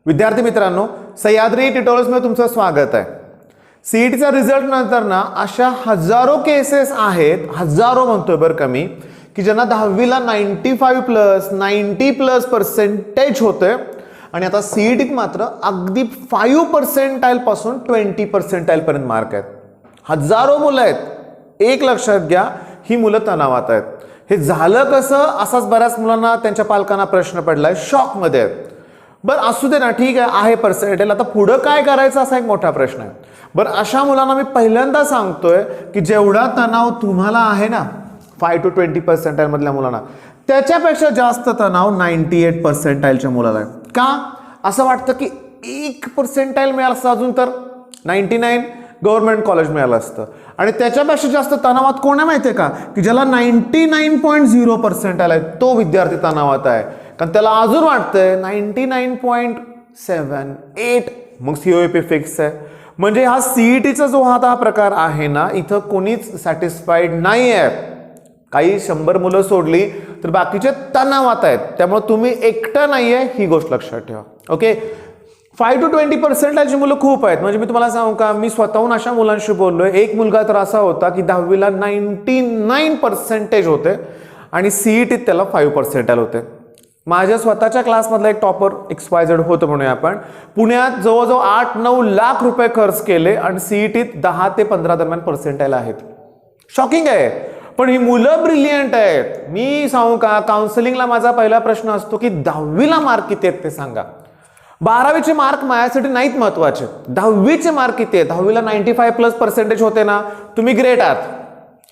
विद्यार्थी मित्रांनो, सह्याद्री ट्युटोरियल्समध्ये तुमचं स्वागत आहे. सीईटीचा रिझल्ट नंतर ना अशा हजारो केसेस आहेत, हजारो म्हणतोय बरं कमी, की ज्यांना 10वीला 95+ 90+ पर्सेंटेज होते आणि आता सीईटीत मात्र अगदी 5 पर्सेंटाईल पासून 20 पर्सेंटाईल पर्यंत मार्क आहेत. हजारो मुलं आहेत. एक लक्षात घ्या, ही मुलं तणावात आहेत. हे झालं कसं, असाच बऱ्याच मुलांना त्यांच्या पालकांना प्रश्न पडलाय, शॉकमध्ये आहेत. बरं असू दे ना, ठीक आहे पर्सेंटेज, आता पुढं काय करायचं असा एक मोठा प्रश्न आहे. बरं अशा मुलांना मी पहिल्यांदा सांगतोय की जेवढा तणाव तुम्हाला आहे ना 5 to 20 पर्सेंटाईल मधल्या मुलांना, त्याच्यापेक्षा जास्त तणाव 98 पर्सेंटाईलच्या मुलाला आहे. का असं वाटतं की 1 पर्सेंटाईल मिळालं असतं, अजून तर 99 गव्हर्नमेंट कॉलेज मिळालं असतं. आणि त्याच्यापेक्षा जास्त तणावात कोण आहे माहिती आहे का, की ज्याला 99.0 पर्सेंटाईल आहे तो विद्यार्थी तणावात आहे. कारण त्याला अजून वाटतंय 99.78 मग सीओपी फिक्स आहे. म्हणजे हा सीईटीचा जो हा प्रकार आहे ना, इथं कोणीच सॅटिस्फाईड नाही आहे. काही 100 मुलं सोडली तर बाकीचे तणावात आहेत. त्यामुळे तुम्ही एकटं नाही आहे, ही गोष्ट लक्षात ठेवा. ओके, 5 to 20 पर्सेंटाईलची मुलं खूप आहेत. म्हणजे मी तुम्हाला सांगू का, मी स्वतःहून अशा मुलांशी बोललोय. एक मुलगा तर असा होता की 10वीला 99 पर्सेंटेज होते आणि सीईटीत त्याला 5 पर्सेंटाईल होते. माझ्या स्वतःच्या क्लासमधला एक टॉपर XYZ होतं म्हणूया आपण. पुण्यात जवळजवळ 8-9 लाख रुपये खर्च केले आणि सीईटीत 10 ते 15 दरम्यान पर्सेंटाईल आहेत. शॉकिंग आहे. पण ही मुलं ब्रिलियंट आहेत. मी सांगू का, काउन्सिलिंगला माझा पहिला प्रश्न असतो की 10वीला मार्क किती आहेत ते सांगा. 12वीचे मार्क माझ्यासाठी नाहीत महत्वाचे, 10वीचे मार्क किती आहेत. 10वीला 95+ पर्सेंटेज होते ना, तुम्ही ग्रेट आहात.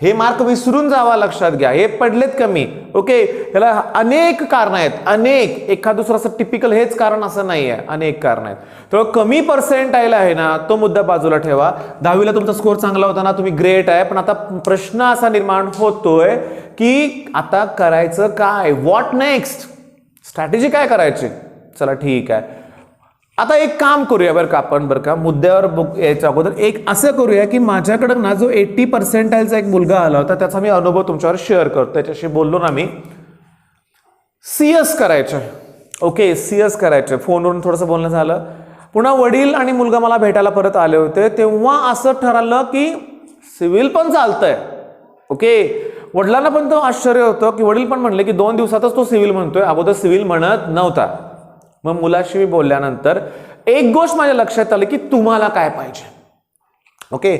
हे मार्क विसरून जावा, लक्षात घ्या. हे पडलेत कमी. ओके, याला अनेक कारण आहेत, अनेक. एखाद दुसरं असं टिपिकल हेच कारण असं नाही आहे, अनेक कारण आहेत. तर कमी पर्सेंटाईल आहे ना, तो मुद्दा बाजूला ठेवा. 10वीला तुमचा स्कोर चांगला होता ना, तुम्ही ग्रेट आहे. पण आता प्रश्न असा निर्माण होतोय की आता करायचं काय, व्हॉट नेक्स्ट, स्ट्रॅटेजी काय करायची. चला ठीक आहे, आता एक काम करूया बरं का आपण, बरं का, मुद्द्यावर यायच्या अगोदर एक असं करूया की माझ्याकडे ना जो 80 पर्सेंटाईलचा एक मुलगा आला होता, त्याचा मी अनुभव तुमच्यावर शेअर करतो. त्याच्याशी बोललो ना मी. CS करायचं. ओके, CS करायचं. फोनवरून थोडंसं बोलणं झालं. पुन्हा वडील आणि मुलगा मला भेटायला परत आले होते. तेव्हा असं ठरवलं की सिव्हिल पण चालतंय. ओके, वडिलांना पण तो आश्चर्य होतं की वडील पण म्हणले की 2 दिवसातच तो सिव्हिल म्हणतोय, अगोदर सिव्हिल म्हणत नव्हता. मग मुलाशी मी बोलल्यानंतर एक गोष्ट माझ्या लक्षात आली की तुम्हाला काय पाहिजे. ओके,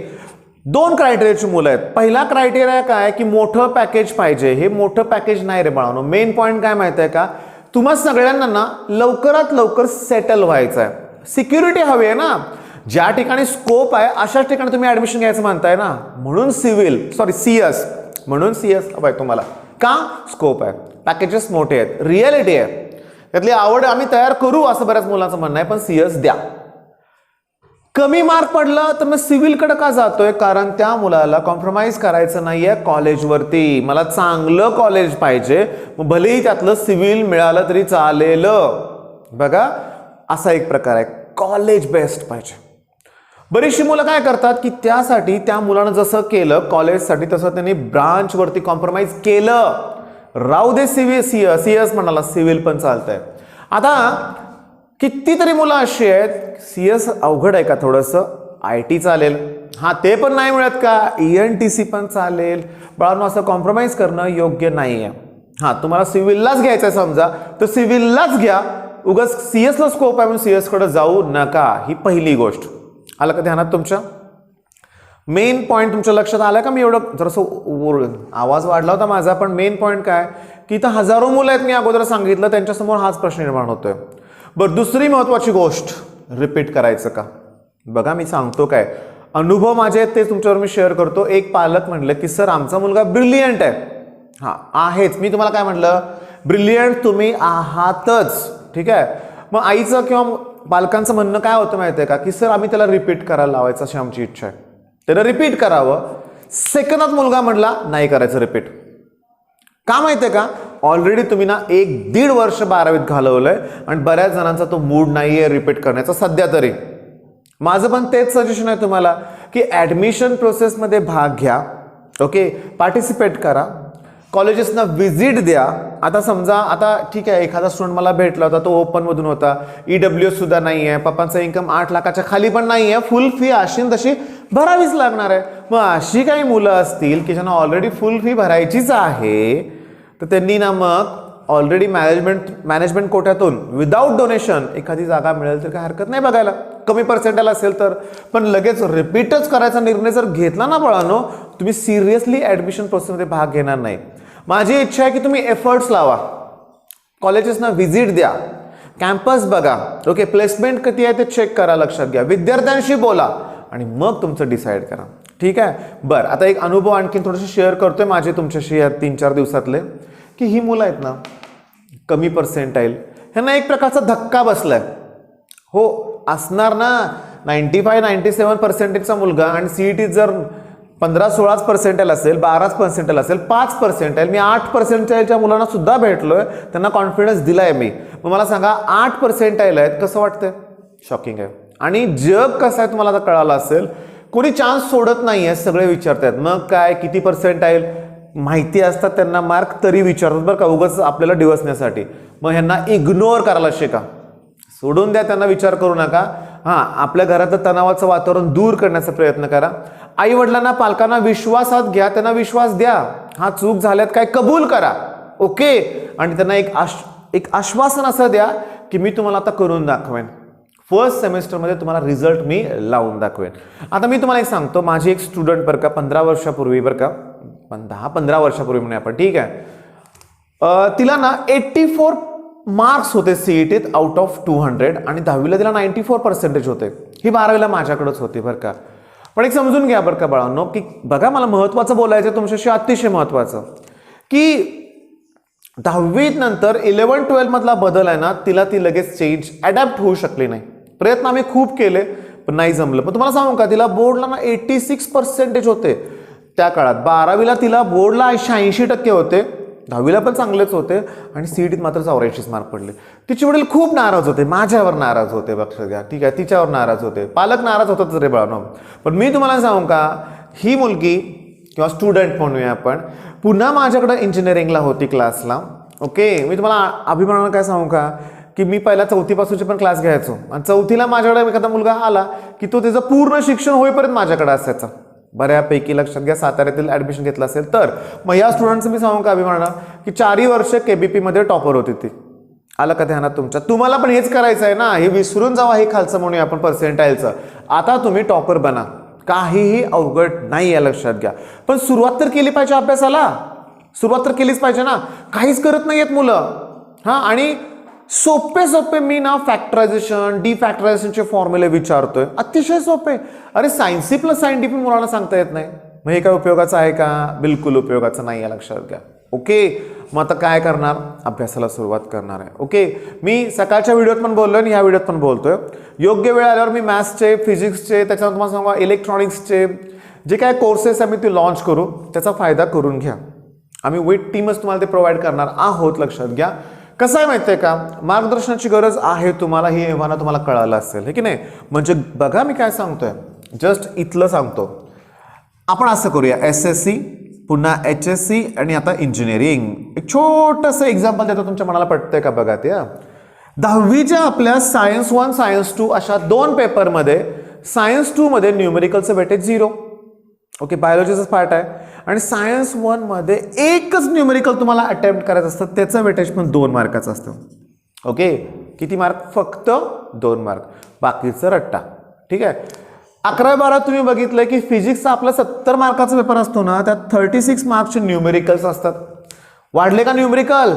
2 क्रायटेरियाची मुलं आहेत. पहिला क्रायटेरिया काय की मोठं पॅकेज पाहिजे. हे मोठं पॅकेज नाही रे बाळांनो. मेन पॉईंट काय माहिती आहे का, तुम्हा सगळ्यांना ना लवकरात लवकर सेटल व्हायचं आहे. सिक्युरिटी हवी आहे ना. ज्या ठिकाणी स्कोप आहे अशाच ठिकाणी तुम्ही ऍडमिशन घ्यायचं म्हणताय ना, म्हणून CS म्हणून CS हवाय तुम्हाला. का, स्कोप आहे, पॅकेजेस मोठे आहेत, रियालिटी आहे, त्यातली आवड आम्ही तयार करू असं बऱ्याच मुलांचं म्हणणं आहे. पण CS द्या. कमी मार्क पडलं तर मग सिव्हिलकडे का जातोय, कारण त्या मुलाला कॉम्प्रोमाइज करायचं नाहीये कॉलेजवरती. मला चांगलं कॉलेज पाहिजे, मग भलेही त्यातलं सिव्हिल मिळालं तरी चालेल. बघा, असा एक प्रकार आहे, कॉलेज बेस्ट पाहिजे. बरीचशी मुलं काय करतात की त्यासाठी त्या मुलानं जसं केलं कॉलेजसाठी, तसं त्यांनी ब्रांचवरती कॉम्प्रोमाइज केलं. राहू दे CS म्हणाला, सिव्हिल पण चालतंय. आता कितीतरी मुलं अशी आहेत, CS अवघड आहे का थोडंसं, IT चालेल, हा ते पण नाही मिळत का, ENTC पण चालेल. बाळांनो, असं कॉम्प्रोमाइज करणं योग्य नाही आहे. हा, तुम्हाला सिव्हिललाच घ्यायचं आहे समजा, तर सिव्हिललाच घ्या. उगाच CS ला स्कोप आहे म्हणून CS कडे जाऊ नका. ही पहिली गोष्ट. आलं का ध्यानात तुमच्या? मेन पॉईंट तुमच्या लक्षात आला का? मी एवढं जरासं आवाज वाढला होता माझा, पण मेन पॉईंट काय की इथं हजारो मुलं आहेत, मी अगोदर सांगितलं, त्यांच्यासमोर हाच प्रश्न निर्माण होतोय. बरं, दुसरी महत्वाची गोष्ट, रिपीट करायचं का. बघा, मी सांगतो काय अनुभव माझे आहेत ते तुमच्यावर मी शेअर करतो. एक पालक म्हणलं की सर आमचा मुलगा ब्रिलियंट आहे. हा आहेच, मी तुम्हाला काय म्हटलं, ब्रिलियंट तुम्ही आहातच. ठीक आहे. मग आईचं किंवा पालकांचं म्हणणं काय होतं माहिती आहे का, की सर आम्ही त्याला रिपीट करायला लावायचं अशी आमची इच्छा आहे, त्याला रिपीट करावं. सेकंदात मुलगा म्हणला नाही करायचं रिपीट. का माहितीये का, ऑलरेडी तुम्ही ना 1-1.5 वर्ष 12वीत घालवलंय आणि बऱ्याच जणांचा तो मूड नाहीये रिपीट करण्याचा सध्या तरी. माझं पण तेच सजेशन आहे तुम्हाला की ऍडमिशन प्रोसेसमध्ये भाग घ्या. ओके, पार्टिसिपेट करा. कॉलेजेसना व्हिजिट द्या. आता समजा आता ठीक आहे, एखादा स्टुडंट मला भेटला होता, तो ओपनमधून होता, EWS सुद्धा नाही आहे, पप्पांचा इन्कम 8 लाखाच्या खाली पण नाही आहे, फुल फी अशी तशी भरावीच लागणार आहे. मग अशी काही मुलं असतील की ज्यांना ऑलरेडी फुल फी भरायचीच आहे, तर त्यांनी ना मग ऑलरेडी मॅनेजमेंट कोट्यातून विदाऊट डोनेशन एखादी जागा मिळेल तर काय हरकत नाही बघायला, कमी पर्सेंटाईल असेल तर. पण लगेच रिपीटच करायचा निर्णय जर घेतला ना बाळांनो, तुम्ही सिरियसली ऍडमिशन प्रोसेसमध्ये भाग घेणार नाही. माझी इच्छा आहे की तुम्ही एफर्ट्स लावा, कॉलेजेसना व्हिजिट द्या, कॅम्पस बघा, ओके, प्लेसमेंट किती आहे ते चेक करा, लक्षात घ्या, विद्यार्थ्यांशी बोला आणि मग तुमचं डिसाईड करा. ठीक आहे. बरं, आता एक अनुभव आणखी थोडेसे शेअर करतोय माझे तुमच्याशी या 3-4 दिवसातले, की ही मुलं आहेत ना कमी पर्सेंटाईल, ह्यांना एक प्रकारचा धक्का बसलाय. हो असणार ना, 95-97 पर्सेंटेजचा मुलगा आणि सीईटीत जर 15-16 पर्सेंटाईल असेल, 12 पर्सेंटाईल असेल, 5 पर्सेंटाईल, मी 8 पर्सेंटाईलच्या मुलांना सुद्धा भेटलोय, त्यांना कॉन्फिडन्स दिलाय मी. मग मला सांगा 8 पर्सेंटाईल आहेत, कसं वाटतंय? शॉकिंग आहे. आणि जग कसं आहे तुम्हाला आता कळालं असेल, कोणी चान्स सोडत नाही आहे, सगळे विचारतात मग काय किती पर्सेंटाईल, माहिती असतात त्यांना मार्क तरी विचारतात बरं का, उगाच आपल्याला डिवसण्यासाठी. मग ह्यांना इग्नोर करायला शिका, सोडून द्या, त्यांना विचार करू नका. हां, आपल्या घरातलं तणावाचं वातावरण दूर करण्याचा प्रयत्न करा. आई वडिलांना पालकांना विश्वासात घ्या, त्यांना विश्वास द्या, हा चूक झाल्यात काय कबूल करा, ओके, आणि त्यांना एक आश्वासन असं द्या की मी तुम्हाला आता करून दाखवेन, फर्स्ट सेमेस्टरमध्ये तुम्हाला रिझल्ट मी लावून दाखवेन. आता मी तुम्हाला एक सांगतो, माझी एक स्टुडंट बरं का 15 वर्षापूर्वी, बरं का 10-15 वर्षापूर्वी म्हणूया आपण, ठीक आहे, तिला ना 84 मार्क्स होते सीईटीत आउट ऑफ 200 आणि 10वीला तिला 94 पर्सेंटेज होते. ही 12वीला माझ्याकडेच होती बरं का. पण एक समजून घ्या बरं का बाळांनो, की बघा मला महत्त्वाचं बोलायचं तुमच्याशी, अतिशय महत्त्वाचं, की 10वी नंतर 11-12 मधला बदल आहे ना, तिला ती लगेच चेंज अडॅप्ट होऊ शकली नाही. प्रयत्न आम्ही खूप केले पण नाही जमलं. पण तुम्हाला सांगू का, तिला बोर्डला ना 86 पर्सेंटेज होते त्या काळात. 12वीला तिला बोर्डला 86% होते, 10वीला पण चांगलेच होते आणि सीईटीत मात्र 84 मार्क पडले. तिचे वडील खूप नाराज होते, माझ्यावर नाराज होते, लक्षात घ्या, ठीक आहे, तिच्यावर नाराज होते, पालक नाराज होतात रे बाळांनो. पण मी तुम्हाला सांगू का, ही मुलगी किंवा स्टुडंट म्हणूया आपण, पुन्हा माझ्याकडे इंजिनिअरिंगला होती क्लासला, ओके. मी तुम्हाला अभिमानानं काय सांगू का, की मी पहिला 4थी पासूनचे पण क्लास घ्यायचो आणि 4थीला माझ्याकडे एखादा मुलगा आला की तो त्याचं पूर्ण शिक्षण होईपर्यंत माझ्याकडे असायचा, बऱ्यापैकी, लक्षात घ्या, साताऱ्यातील ऍडमिशन घेतलं असेल तर. मग या स्टुडंटचं मी सांगू का अभिमानानं, की 4 वर्ष KBP मध्ये टॉपर होती ती. आलं का ध्यानात तुमच्या? तुम्हाला पण हेच करायचं आहे ना, हे विसरून जावा, हे खालचं म्हणूया आपण पर्सेंटाईलचं. आता तुम्ही टॉपर बना, काहीही अवघड नाही आहे, लक्षात घ्या. पण सुरुवात तर केली पाहिजे अभ्यासाला, सुरुवात तर केलीच पाहिजे ना. काहीच करत नाहीयेत मुलं. हां, आणि सोपे मी ना फॅक्टरायझेशन, डिफॅक्टरायझेशनचे फॉर्म्युले विचारतोय, अतिशय सोपे. अरे सायन्सी प्लस सायंटिफिक मुलांना सांगता येत नाही, मग हे काय उपयोगाचं आहे का? बिलकुल उपयोगाचं नाही आहे, लक्षात घ्या, ओके. मग आता काय करणार? अभ्यासाला सुरुवात करणार आहे, ओके. मी सकाळच्या व्हिडिओत पण बोललोय आणि ह्या व्हिडिओत पण बोलतोय. योग्य वेळ आल्यावर मी मॅथ्सचे, फिजिक्सचे, त्याच्यानंतर तुम्हाला सांगा इलेक्ट्रॉनिक्सचे जे काय कोर्सेस आहे मी ते लॉन्च करू, त्याचा फायदा करून घ्या. आम्ही विथ टीमच तुम्हाला ते प्रोव्हाइड करणार आहोत, लक्षात घ्या. कसं आहे माहिती आहे का, मार्गदर्शनाची गरज आहे तुम्हाला, हे एव्हाना तुम्हाला कळालं असेल, हे की नाही. म्हणजे बघा मी काय सांगतोय, जस्ट इथलं सांगतो. आपण असं करूया, S.S.C, पुन्हा HSC आणि आता इंजिनिअरिंग. एक छोटंसं एक्झाम्पल देतो, तुमच्या मनाला पटतंय का बघा ते. 10वीच्या आपल्या सायन्स 1, सायन्स 2 अशा 2 पेपरमध्ये सायन्स 2 मध्ये न्यूमेरिकलचं वेटेज 0, ओके, बायोलॉजीचाच पार्ट आहे. आणि सायन्स 1 मध्ये एकच न्यूमेरिकल तुम्हाला अटेम्प्ट करायचं असतं, त्याचं वेटेज पण 2 मार्काचं असतं, ओके. किती मार्क? फक्त 2 मार्क, बाकीचं रट्टा, ठीक आहे. 11-12 तुम्ही बघितलं की फिजिक्सचा आपला 70 मार्काचा पेपर असतो ना, त्यात 36 मार्क्सचे न्यूमेरिकल्स असतात. वाढले का न्यूमेरिकल?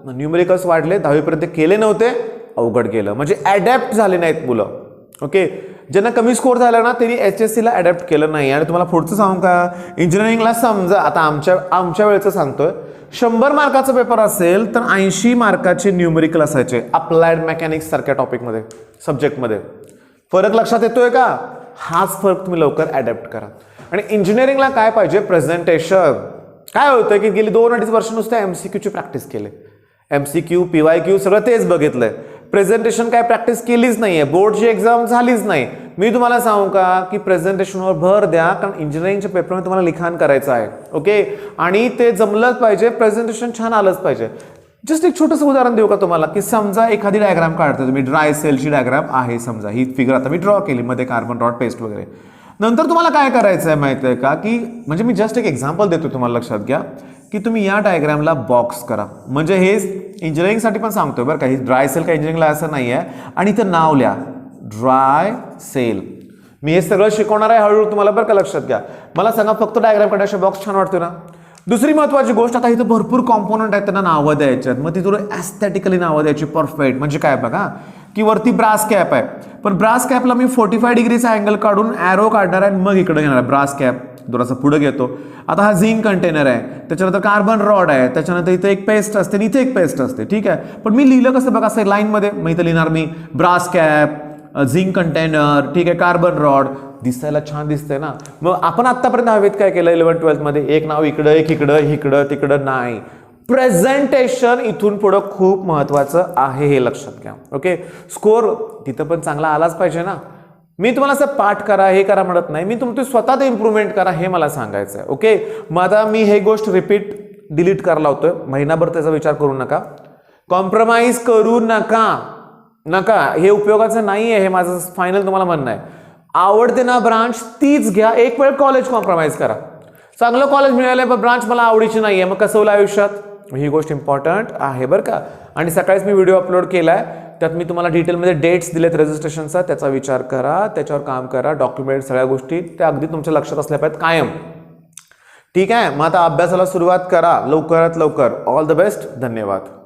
न्यूमेरिकल्स वाढले, 10वीपर्यंत केले नव्हते, अवघड गेलं, म्हणजे ॲडॅप्ट झाले नाहीत मुलं, ओके. ज्यांना कमी स्कोर झाला ना त्यांनी HSCला अडॅप्ट केलं नाही. आणि तुम्हाला पुढचं सांगू का, इंजिनिअरिंगला समजा आता आमच्या वेळेचं सांगतोय, 100 मार्काचा पेपर असेल तर 80 मार्काचे न्यूमेरिकल असायचे अप्लाइड मेकॅनिक्स सारख्या टॉपिकमध्ये, सब्जेक्टमध्ये. फरक लक्षात येतोय का? हाच फरक तुम्ही लवकर अडॅप्ट करा. आणि इंजिनिअरिंगला काय पाहिजे? प्रेझेंटेशन. काय होतंय की गेली 2-2.5 वर्ष नुसतं MCQची प्रॅक्टिस केली, MCQ, PYQ सगळं तेच बघितलंय, प्रेझेंटेशन काय प्रॅक्टिस केलीच नाहीये, बोर्डची एक्झाम झालीच नाही. मी तुम्हाला सांगू का की प्रेझेंटेशनवर भर द्या, कारण इंजिनिअरिंगच्या पेपरमध्ये तुम्हाला लिखाण करायचं आहे. ओके, आणि ते जमलंच पाहिजे, प्रेझेंटेशन छान आलंच पाहिजे. जस्ट एक छोटंसं उदाहरण देऊ का तुम्हाला, की समजा एखादी डायग्राम काढतो तुम्ही, ड्राय सेलची डायग्राम आहे समजा, ही फिगर आता मी ड्रॉ केली, मध्ये कार्बन रॉड पेस्ट वगैरे. नंतर तुम्हाला काय करायचं आहे माहिती आहे का, की म्हणजे मी जस्ट एक एक्झाम्पल देतो, तुम्हाला लक्षात घ्या की तुम्ही या डायग्रामला बॉक्स करा. म्हणजे हे इंजिनिअरिंगसाठी पण सांगतोय बरं का, ही ड्राय सेल का इंजिनिअरिंगला असं नाही आहे. आणि इथं नाव लिहा, ड्राय सेल. मी हे सगळं शिकवणार आहे हळूहळू तुम्हाला बरं का, लक्षात घ्या. मला सांगा फक्त डायग्राम काढायचा बॉक्स छान वाटतो ना. दुसरी महत्वाची गोष्ट, आता इथं भरपूर कॉम्पोनंट आहेत, त्यांना नावं द्यायच्यात. मग ती तुला ॲस्थेटिकली नावं द्यायची परफेक्ट. म्हणजे काय बघा, की वरती ब्रास कॅप आहे, पण ब्रास कॅपला मी 45 डिग्रीचा अँगल काढून ॲरो काढणार आहे, मग इकडे घेणार आहे ब्रास कॅप, थोडासा पुढे घेतो. आता हा झिंक कंटेनर आहे, त्याच्यानंतर कार्बन रॉड आहे, त्याच्यानंतर इथे एक पेस्ट असते आणि इथे एक पेस्ट असते. ठीक आहे, पण मी लिहिलं कसं बघा, असं लाईनमध्ये. मग इथं लिहिणार मी ब्रास कॅप, झिंक कंटेनर, ठीक आहे, कार्बन रॉड. दिसायला छान दिसतंय ना. मग आपण आतापर्यंत हवेत काय केलं 11-12 मध्ये, एक नाव इकडं, एक इकडं तिकडं नाही. प्रेझेंटेशन इथून पुढं खूप महत्वाचं आहे, हे लक्षात घ्या. ओके, स्कोर तिथं पण चांगला आलाच पाहिजे ना. मी तुम्हाला असं पाठ करा हे करा म्हणत नाही, मी तुमचं स्वतः ते इम्प्रूव्हमेंट करा हे मला सांगायचं आहे. ओके, मग आता मी हे गोष्ट रिपीट डिलीट करायला लावतोय, महिनाभर त्याचा विचार करू नका, कॉम्प्रोमाइज करू नका, हे उपयोगाचं नाही आहे, हे माझं फायनल तुम्हाला म्हणणं आहे. आवडते ना ब्रांच तीच घ्या, एक वेळ कॉलेज कॉम्प्रोमाइज करा. चांगलं कॉलेज मिळालंय पण ब्रांच मला आवडीची नाही आहे, मग कसं होईल आयुष्यात, ही गोष्ट इम्पॉर्टंट आहे बरं का. आणि सकाळीच मी व्हिडिओ अपलोड केलाय, त्यात मी तुम्हाला डिटेलमध्ये डेट्स दिलेत रजिस्ट्रेशनचा, त्याचा विचार करा, त्याच्यावर काम करा, डॉक्युमेंट सगळ्या गोष्टी त्या अगदी तुमच्या लक्षात असल्या पाहिजेत कायम. ठीक आहे, मग आता अभ्यासाला सुरुवात करा लवकरात लवकर. ऑल द बेस्ट, धन्यवाद.